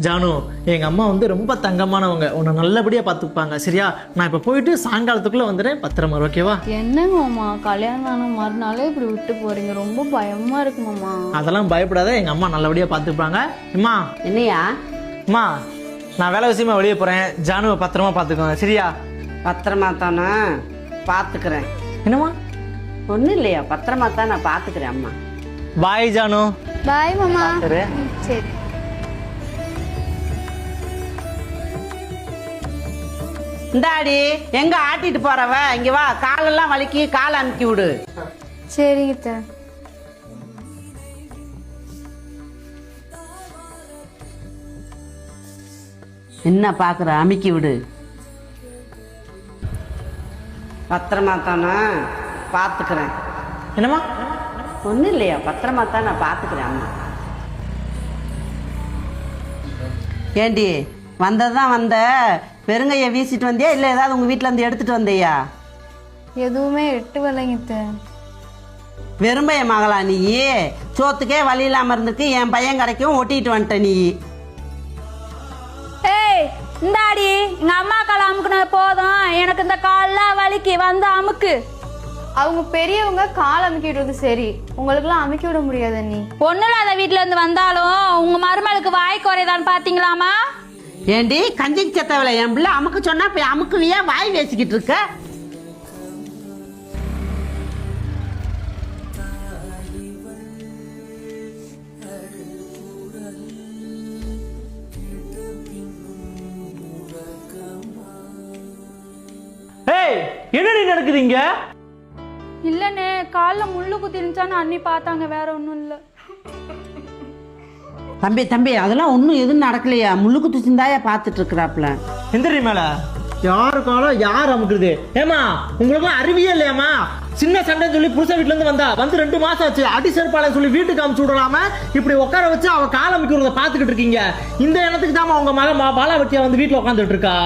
ஜானு, எங்க அம்மா வந்து ரொம்ப தங்கமானவங்க, உன்னை நல்லபடியா பார்த்துப்பாங்க. சரியா? நான் இப்ப போயிட்டு சாயங்காலத்துக்குள்ள வந்துடுறேன். பத்திரமா ஓகேவா? என்னங்க மாமா, கல்யாணம் ஆன மறுநாளே இப்படி விட்டு போறீங்க, ரொம்ப பயமா இருக்கு மாமா. அதெல்லாம் பயப்படாத, எங்க அம்மா நல்லபடியா பார்த்துப்பாங்க. அம்மா என்னையா? அம்மா, நான் வேலை விஷயமா வெளியே போறேன். ஜானுவை பத்திரமா பார்த்துக்கோங்க. சரியா? பத்திரமா தானே பார்த்துக்கிறேன். என்னம்மா? ஒன்றும் இல்லையா, பத்திரமா தான் நான் பார்த்துக்கிறேன் அம்மா. பாய் ஜானு. பாய் மாமா. சரி. சரி. இந்தாடி, எங்க ஆட்டிட்டு போறவ, இங்க வா, காலெல்லாம் வலிக்கி காலை அமுக்கி விடு. சரிங்க அத்தை. என்ன பாக்குற, அமுக்கி விடு. பத்திரமா தானே பார்த்துக்கிறேன். என்னம்மா? ஒன்றும் இல்லையா, பத்திரமா தான் நான் பார்த்துக்கிறேன் அம்மா. ஏண்டி, வந்ததான் வந்த, பெருங்கைய வீசிட்டு வந்தியா இல்லை ஏதாவது உங்க வீட்டில் இருந்து எடுத்துட்டு வந்தியா? எதுவுமே எட்டு வரலைங்க அத்தை. வெறும்பைய மகளா நீ? சோத்துக்கே வழி இல்லாம இருந்துருக்கு, என் பையன் கடைக்கும் ஒட்டிட்டு வந்துட்ட நீ. ஏய், இந்தாடி, எங்க அம்மா கால அமுக்குனது போதும், எனக்கு இந்த கால்லாம் வலிக்கு, வந்து அமுக்கு. அவங்க பெரியவங்க கால் அமுக்கி விடுறது சரி, உங்களுக்குலாம் அமுக்கி விட முடியாது நீ. ஒண்ணும் இல்லாத வீட்டுல இருந்து வந்தாலும் உங்க மருமலுக்கு வாய் குறையதான்னு பாத்தீங்களாமா? ஏண்டி கஞ்சி செத்தவளை, என் பிள்ளை அமுக்கு சொன்னா போய் அமுக்குவியா, வாய் பேசிக்கிட்டு இருக்க? ஏய், என்னடி நடக்குதுங்க? இல்லனே, கால்ல முள்ளு குத்தி இருந்துச்சான்னு அண்ணி பார்த்தாங்க, வேற ஒண்ணும் இல்ல. தம்பி தம்பி, அதெல்லாம் ஒன்றும் எதுவும் நடக்கலையா, முள்ளுக்கு துச்சிந்தாயா பார்த்துட்டு இருக்கிறாப்ல. எந்திரி மேல. யாரு காலம் யார் அமுக்குறது? ஏமா, உங்களுக்கு அறிவியே இல்லையாமா? சின்ன சண்டைன்னு சொல்லி புருஷ வீட்டுல இருந்து வந்து 2 மாசம் ஆச்சு. அடி செருப்பாளன்னு சொல்லி வீட்டுக்கு அமுச்சு விடலாம இப்படி உட்கார வச்சு அவ காலம் அமைக்கிறத பாத்துக்கிட்டு இருக்கீங்க. இந்த எண்ணத்துக்கு தாமா உங்க மக பாலாவட்டியா வந்து வீட்டுல உட்காந்துட்டு இருக்கா.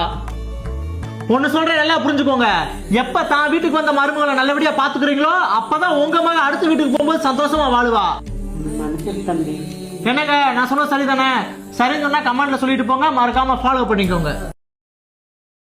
ஒன்னு சொல்றேன், நல்லா புரிஞ்சுக்கோங்க. எப்ப தான் வீட்டுக்கு வந்த மருமகளை நல்லபடியா பாத்துக்கிறீங்களோ அப்பதான் உங்க மக அடுத்த வீட்டுக்கு போகும்போது சந்தோஷமா வாழுவா. தம்பி, என்னங்க, நான் சொன்ன சரிதானே? சரின்னு சொன்னா கமெண்ட்ல சொல்லிட்டு போங்க, மறக்காம ஃபாலோ பண்ணிக்கோங்க.